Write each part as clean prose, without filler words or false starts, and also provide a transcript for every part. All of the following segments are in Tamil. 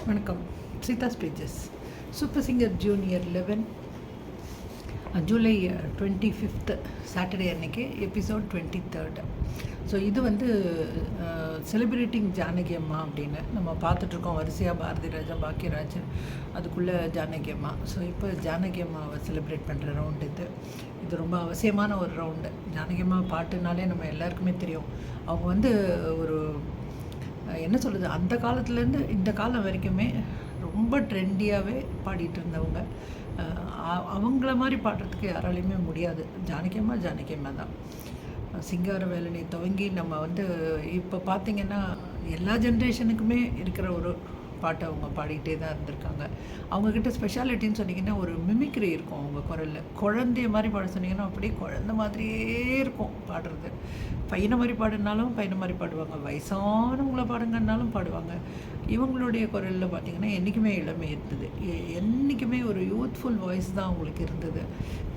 வணக்கம். Seetha's pages super singer junior 11 July 25th Saturday அன்னைக்கு எபிசோட் 23rd. ஸோ இது வந்து செலிப்ரேட்டிங் ஜானகி அம்மா அப்படின்னு நம்ம பார்த்துட்ருக்கோம். வரிசையாக பாரதி ராஜா, பாக்கியராஜ், அதுக்குள்ளே ஜானகி அம்மா. ஸோ இப்போ ஜானகி அம்மாவை செலிப்ரேட் பண்ணுற ரவுண்டு இது ரொம்ப அவசியமான ஒரு ரவுண்டு. ஜானகி அம்மா பாட்டுனாலே நம்ம எல்லாருக்குமே தெரியும். அவங்க வந்து ஒரு என்ன சொல்கிறது, அந்த காலத்துலேருந்து இந்த காலம் வரைக்குமே ரொம்ப ட்ரெண்டியாகவே பாடிட்டு இருந்தவங்க. அவங்கள மாதிரி பாடுறதுக்கு யாராலையுமே முடியாது. ஜானகி அம்மா தான். சிங்கார வேலனை துவங்கி நம்ம வந்து இப்போ பார்த்திங்கன்னா எல்லா ஜென்ரேஷனுக்குமே இருக்கிற ஒரு பாட்டை அவங்க பாடிக்கிட்டே தான் இருந்திருக்காங்க. அவங்கக்கிட்ட ஸ்பெஷாலிட்டின்னு சொன்னிங்கன்னா ஒரு மிமிக்ரி இருக்கும் அவங்க குரலில். குழந்தைய மாதிரி பாட சொன்னிங்கன்னா அப்படியே குழந்த மாதிரியே இருக்கும் பாடுறது. பையனை மாதிரி பாடுனாலும் பையனை மாதிரி பாடுவாங்க, வயசானவங்கள பாடுங்கன்னாலும் பாடுவாங்க. இவங்களுடைய குரலில் பார்த்திங்கன்னா என்றைக்குமே இளமை இருந்தது. என்றைக்குமே ஒரு யூத்ஃபுல் வாய்ஸ் தான் அவங்களுக்கு இருந்தது.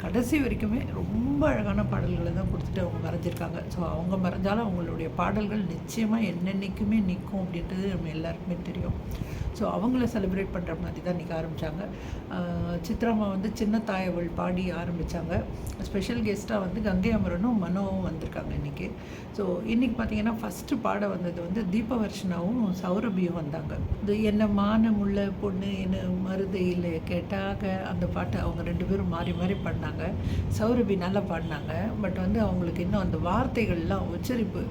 கடைசி வரைக்குமே ரொம்ப அழகான பாடல்களை தான் கொடுத்துட்டு அவங்க மறைஞ்சிருக்காங்க. ஸோ அவங்க மறைஞ்சாலும் அவங்களுடைய பாடல்கள் நிச்சயமாக என்னென்னைக்குமே நிற்கும் அப்படின்றது நம்ம எல்லாருக்குமே தெரியும். ஸோ அவங்கள செலிப்ரேட் பண்ணுற மாதிரி தான் இன்றைக்கி ஆரம்பித்தாங்க. சித்ராமா வந்து சின்ன தாயவள் பாடி ஆரம்பித்தாங்க. ஸ்பெஷல் கெஸ்ட்டாக வந்து கங்கை அமரனும் மனோவும் வந்திருக்காங்க இன்றைக்கி. ஸோ இன்றைக்கி பார்த்திங்கன்னா ஃபஸ்ட்டு பாட வந்தது வந்து தீபவர்ஷனாவும் சௌரபியும் வந்தாங்க. இது என்ன மானமுள்ள பொண்ணு என்ன மருதையில் கேட்டாக அந்த பாட்டை அவங்க ரெண்டு பேரும் மாறி மாறி பாடினாங்க. சௌரபி நல்லா பாடினாங்க. பட் வந்து அவங்களுக்கு இன்னும் அந்த வார்த்தைகள்லாம் உச்சரிப்பு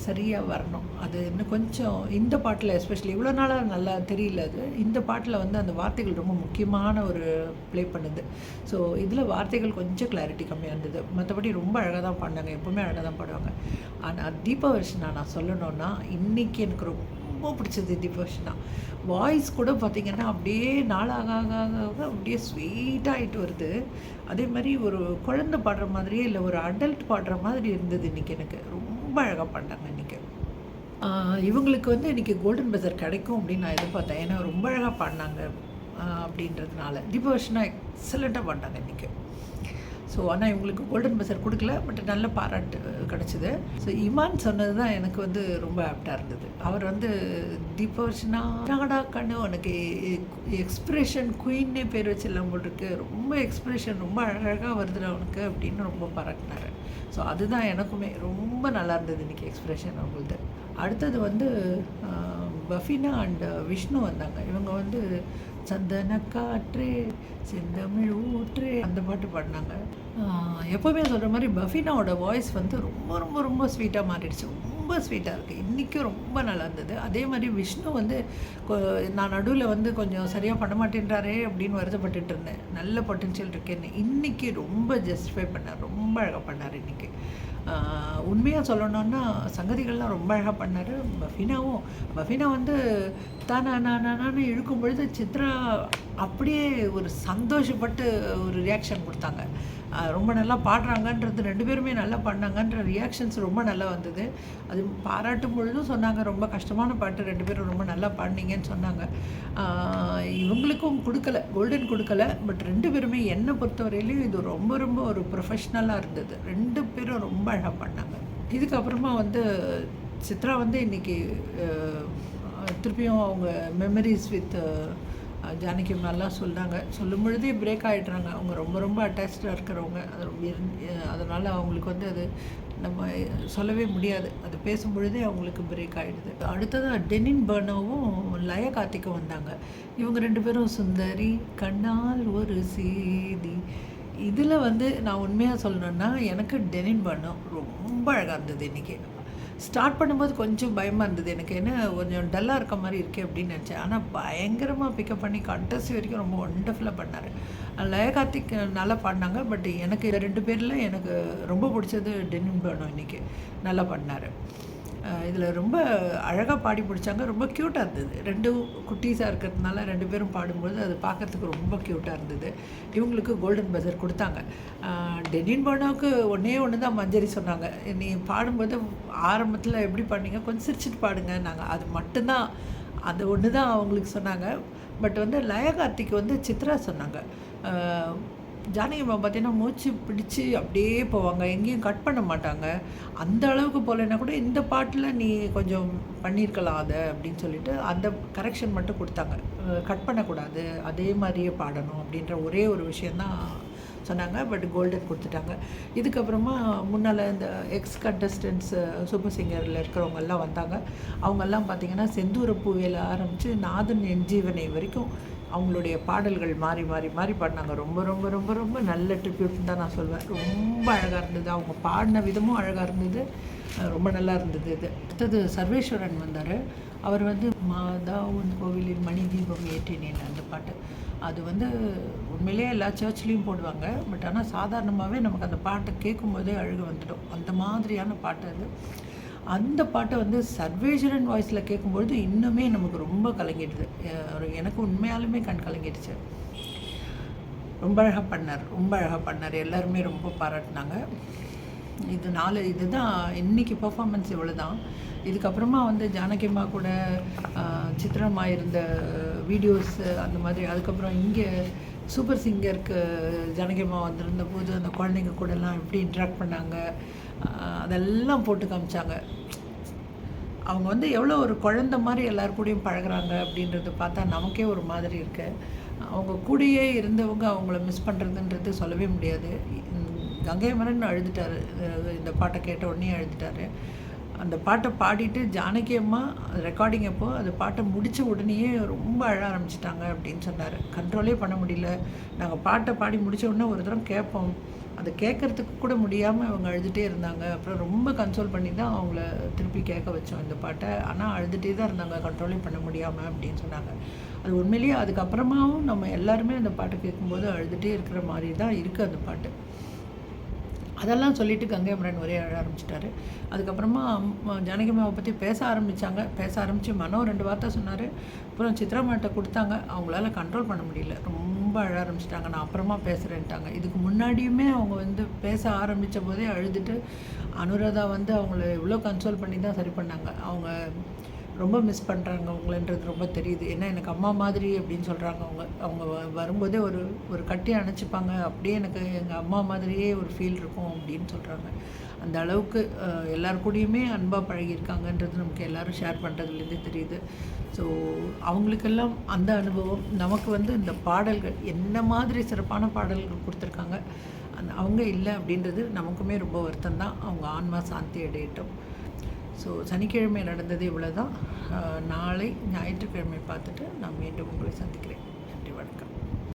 சரியாக வரணும். அது இன்னும் கொஞ்சம் இந்த பாட்டில் எஸ்பெஷலி இவ்வளோ நாளாக நல்லா தெரியல. அது இந்த பாட்டில் வந்து அந்த வார்த்தைகள் ரொம்ப முக்கியமான ஒரு ப்ளே பண்ணுது. ஸோ இதில் வார்த்தைகள் கொஞ்சம் கிளாரிட்டி கம்மியாக இருந்தது. மற்றபடி ரொம்ப அழகாக தான் பாடினாங்க. எப்போவுமே அழகாக தான் பாடுவாங்க. ஆனால் தீபவர்ஷனா நான் சொல்லணுன்னா இன்றைக்கி எனக்கு ரொம்ப பிடிச்சது தீபவர்ஷனா. வாய்ஸ் கூட பார்த்திங்கன்னா அப்படியே நாளாக அப்படியே ஸ்வீட்டாகிட்டு வருது. அதே மாதிரி ஒரு குழந்தை பாடுற மாதிரியே இல்லை, ஒரு அடல்ட் பாடுற மாதிரி இருந்தது இன்றைக்கி. எனக்கு ரொம்ப அழகாக பாடினாங்க இன்றைக்கி. இவங்களுக்கு வந்து இன்றைக்கி கோல்டன் பஸர் கிடைக்கும் அப்படின்னு நான் எதிர்பார்த்தேன். ஏன்னா ரொம்ப அழகாக பாடினாங்க அப்படின்றதுனால. தீபவர்ஷனா எக்ஸலண்ட்டாக பாடினாங்க இன்றைக்கி. ஸோ ஆனால் இவங்களுக்கு கோல்டன் பஸர் கொடுக்கல, பட் நல்ல பாராட்டு கிடச்சிது. ஸோ இமான் சொன்னது தான் எனக்கு வந்து ரொம்ப ஆப்டாக இருந்தது. அவர் வந்து தீபவர்ஷனா நாடா கண்ணு உனக்கு எக்ஸ்ப்ரெஷன் குயின்னே பேர் வச்சிடலாம் போட்டிருக்கு, ரொம்ப எக்ஸ்ப்ரெஷன் ரொம்ப அழகாக வருது அவனுக்கு அப்படின்னு ரொம்ப பாராட்டினார். ஸோ அதுதான் எனக்குமே ரொம்ப நல்லா இருந்தது இன்றைக்கி எக்ஸ்ப்ரெஷன் அவங்கள்ட்ட. அடுத்தது வந்து பஃபினா அண்ட் விஷ்ணு வந்தாங்க. இவங்க வந்து சந்தன காற்றே செந்தமிழ் ஊற்றே அந்த பாட்டு பாடினாங்க. எப்போவுமே சொல்கிற மாதிரி பஃபினாவோட வாய்ஸ் வந்து ரொம்ப ரொம்ப ரொம்ப ஸ்வீட்டாக மாறிடுச்சு. ரொம்ப ஸ்வீட்டாக இருக்குது. இன்றைக்கும் ரொம்ப நல்லா இருந்தது. அதே மாதிரி விஷ்ணு வந்து நான் நடுவில் வந்து கொஞ்சம் சரியாக பண்ண மாட்டேன்றாரே அப்படின்னு வருத்தப்பட்டுட்டு இருந்தேன். நல்ல பொட்டென்ஷியல் இருக்கேன்னு. இன்றைக்கி ரொம்ப ஜஸ்டிஃபை பண்ணார். ரொம்ப அழகாக பண்ணார் இன்றைக்கி. உண்மையாக சொல்லணுன்னா சங்கதிகள்லாம் ரொம்ப அழகாக பண்ணார். பஃபினா வந்து தானே இழுக்கும் பொழுது சித்ரா அப்படியே ஒரு சந்தோஷப்பட்டு ஒரு ரியாக்ஷன் கொடுத்தாங்க. ரொம்ப நல்லா பாடுறாங்கன்றது, ரெண்டு பேருமே நல்லா பாடினாங்கன்ற ரியாக்ஷன்ஸ் ரொம்ப நல்லா வந்தது. அது பாராட்டும் பொழுதும் சொன்னாங்க ரொம்ப கஷ்டமான பாட்டு, ரெண்டு பேரும் ரொம்ப நல்லா பாடினீங்கன்னு சொன்னாங்க. இவங்களுக்கும் கொடுக்கல, கோல்டன் கொடுக்கல. பட் ரெண்டு பேருமே என்னை பொறுத்தவரையிலையும் இது ரொம்ப ரொம்ப ஒரு ப்ரொஃபஷ்னலாக இருந்தது. ரெண்டு பேரும் ரொம்ப அழகாக பாடினாங்க. இதுக்கப்புறமா வந்து சித்ரா வந்து இன்றைக்கி திருப்பியும் அவங்க மெமரிஸ் வித் ஜானகி அம்மாலாம் சொன்னாங்க. சொல்லும் பொழுதே பிரேக் ஆகிடுறாங்க. அவங்க ரொம்ப ரொம்ப அட்டாச்சாக இருக்கிறவங்க. அது ரொம்ப அதனால் அவங்களுக்கு வந்து அது நம்ம சொல்லவே முடியாது. அது பேசும் பொழுதே அவங்களுக்கு பிரேக் ஆகிடுது. அடுத்ததாக டெனின் பர்னோவும் லய கார்த்திக்கும் வந்தாங்க. இவங்க ரெண்டு பேரும் சுந்தரி கண்ணால் ஒரு செய்தி. இதில் வந்து நான் உண்மையாக சொல்லணுன்னா எனக்கு டெனின் பர்னோ ரொம்ப அழகாக இருந்தது இன்றைக்கி. ஸ்டார்ட் பண்ணும்போது கொஞ்சம் பயமாக இருந்தது எனக்கு. என்ன கொஞ்சம் டல்லாக இருக்க மாதிரி இருக்கே அப்படின்னு நினச்சேன். ஆனால் பயங்கரமாக பிக்கப் பண்ணி கடைசி வரைக்கும் ரொம்ப ஒண்டர்ஃபுல்லாக பண்ணார். லய கார்த்திக் நல்லா பாடினாங்க. பட் எனக்கு ரெண்டு பேரில் எனக்கு ரொம்ப பிடிச்சது டெனின் பர்னோ இன்றைக்கி நல்லா பண்ணார். இதில் ரொம்ப அழகாக பாடி பிடிச்சாங்க. ரொம்ப க்யூட்டாக இருந்தது. ரெண்டு குட்டீஸாக இருக்கிறதுனால ரெண்டு பேரும் பாடும்போது அது பார்க்குறதுக்கு ரொம்ப க்யூட்டாக இருந்தது. இவங்களுக்கு கோல்டன் பஸர் கொடுத்தாங்க. டெனின் பர்னோவுக்கு ஒன்று தான் மஞ்சரி சொன்னாங்க. நீ பாடும்போது ஆரம்பத்தில் எப்படி பாடினீங்க, கொஞ்சம் சிரிச்சிட்டு பாடுங்க நாங்கள், அது மட்டும்தான், அது ஒன்று தான் அவங்களுக்கு சொன்னாங்க. பட் வந்து லய கார்த்திக் வந்து சித்ரா சொன்னாங்க ஜானகி அம்மா பார்த்தீங்கன்னா மூச்சு பிடிச்சு அப்படியே போவாங்க, எங்கேயும் கட் பண்ண மாட்டாங்க. அந்த அளவுக்கு போகலைன்னா கூட இந்த பாட்டில் நீ கொஞ்சம் பண்ணியிருக்கலாம் அதை அப்படின்னு சொல்லிட்டு அந்த கரெக்ஷன் மட்டும் கொடுத்தாங்க. கட் பண்ணக்கூடாது, அதே மாதிரியே பாடணும் அப்படின்ற ஒரே ஒரு விஷயந்தான் சொன்னாங்க. பட் கோல்டன் கொடுத்துட்டாங்க. இதுக்கப்புறமா முன்னால் இந்த எக்ஸ் கண்டஸ்டன்ட்ஸ் சூப்பர் சிங்கரில் இருக்கிறவங்கெல்லாம் வந்தாங்க. அவங்கெல்லாம் பார்த்திங்கன்னா செந்தூர பூவையில் ஆரம்பித்து நாதன் என் ஜீவனை வரைக்கும் அவங்களுடைய பாடல்கள் மாறி மாறி மாறி பாடினாங்க. ரொம்ப ரொம்ப ரொம்ப ரொம்ப நல்ல ட்ரிபியூட்னு தான் நான் சொல்வேன். ரொம்ப அழகாக இருந்தது, அவங்க பாடின விதமும் அழகாக இருந்தது, ரொம்ப நல்லா இருந்தது. இது அடுத்தது சர்வேஸ்வரன் வந்தார். அவர் வந்து மாதா உன் கோவிலில் மணி தீபம் ஏற்றினேன் அந்த பாட்டு. அது வந்து உண்மையிலேயே எல்லா சர்ச்லேயும் போடுவாங்க. பட் ஆனால் சாதாரணமாகவே நமக்கு அந்த பாட்டை கேட்கும்போதே அழுக வந்துடும். அந்த மாதிரியான பாட்டு அது. அந்த பாட்டை வந்து சர்வேஸ்வரன் வாய்ஸில் கேட்கும்பொழுது இன்னுமே நமக்கு ரொம்ப கலங்கிடுது. எனக்கு உண்மையாலுமே கண் கலங்கிடுச்சு. ரொம்ப அழகாக பண்ணார், ரொம்ப அழகாக பண்ணார். எல்லாருமே ரொம்ப பாராட்டினாங்க. இதுதான் இன்றைக்கி பர்ஃபார்மன்ஸ் இவ்வளோ தான். இதுக்கப்புறமா வந்து ஜானகிம்மா கூட சித்ரமா இருந்த வீடியோஸ் அந்த மாதிரி. அதுக்கப்புறம் இங்கே சூப்பர் சிங்கருக்கு ஜானகிம்மா வந்திருந்த போது அந்த குழந்தைங்க கூடலாம் எப்படி இன்ட்ராக்ட் பண்ணாங்க அதெல்லாம் போட்டு காமிச்சாங்க. அவங்க வந்து எவ்வளோ ஒரு குழந்த மாதிரி எல்லாருக்கூடையும் பழகுறாங்க அப்படின்றத பார்த்தா நமக்கே ஒரு மாதிரி இருக்கு. அவங்க கூடயே இருந்தவங்க அவங்கள மிஸ் பண்ணுறதுன்றது சொல்லவே முடியாது. கங்கைமரன் அழுதுட்டார், இந்த பாட்டை கேட்ட உடனே அழுதுட்டார். அந்த பாட்டை பாடிட்டு ஜானகி அம்மா ரெக்கார்டிங் அப்போ அந்த பாட்டை முடித்த உடனேயே ரொம்ப அழ ஆரம்பிச்சிட்டாங்க அப்படின்னு சொன்னார். கண்ட்ரோலே பண்ண முடியல. நாங்கள் பாட்டை பாடி முடித்த உடனே ஒரு தரம் கேட்போம், அதை கேட்குறதுக்கு கூட முடியாமல் அவங்க அழுதுகிட்டே இருந்தாங்க. அப்புறம் ரொம்ப கன்சோல் பண்ணி தான் அவங்கள திருப்பி கேட்க வச்சோம் இந்த பாட்டை. ஆனால் அழுதுகிட்டே தான் இருந்தாங்க, கண்ட்ரோலே பண்ண முடியாமல் அப்படின்னு சொன்னாங்க. அது உண்மையிலேயே அதுக்கப்புறமாவும் நம்ம எல்லாருமே அந்த பாட்டு கேட்கும்போது அழுதுகிட்டே இருக்கிற மாதிரி தான் இருக்குது அந்த பாட்டு. அதெல்லாம் சொல்லிவிட்டு கங்கைமரன் ஒரே அழ ஆரம்பிச்சிட்டாரு. அதுக்கப்புறமா ஜானகிம்மாவை பற்றி பேச ஆரம்பித்து மனோ 2 வார்த்தை சொன்னார். அப்புறம் சித்ராமாட்ட கொடுத்தாங்க. அவங்களால கண்ட்ரோல் பண்ண முடியல, ரொம்ப அழ ஆரம்பிச்சிட்டாங்க. நான் அப்புறமா பேசுகிறேன்ட்டாங்க. இதுக்கு முன்னாடியுமே அவங்க வந்து பேச ஆரம்பித்த போதே அழுதுட்டு அனுராதா வந்து அவங்கள எவ்வளோ கன்சோல் பண்ணி தான் சரி பண்ணாங்க. அவங்க ரொம்ப மிஸ் பண்ணுறாங்க அவங்களன்றது ரொம்ப தெரியுது. ஏன்னா எனக்கு அம்மா மாதிரி அப்படின்னு சொல்கிறாங்க. அவங்க வரும்போதே ஒரு கட்டி அணைச்சிப்பாங்க. அப்படியே எனக்கு எங்கள் அம்மா மாதிரியே ஒரு ஃபீல் இருக்கும் அப்படின்னு சொல்கிறாங்க. அந்த அளவுக்கு எல்லாருக்கூடையுமே அன்பாக பழகியிருக்காங்கன்றது நமக்கு எல்லோரும் ஷேர் பண்ணுறதுலேருந்தே தெரியுது. ஸோ அவங்களுக்கெல்லாம் அந்த அனுபவம். நமக்கு வந்து இந்த பாடல்கள் என்ன மாதிரி சிறப்பான பாடல்கள் கொடுத்துருக்காங்க. அவங்க இல்லை அப்படின்றது நமக்குமே ரொம்ப வருத்தம் தான். அவங்க ஆன்மா சாந்தி அடையட்டும். ஸோ சனிக்கிழமை நடந்தது இவ்வளோ தான். நாளை ஞாயிற்றுக்கிழமை பார்த்துட்டு நான் மீண்டும் உங்களை சந்திக்கிறேன்.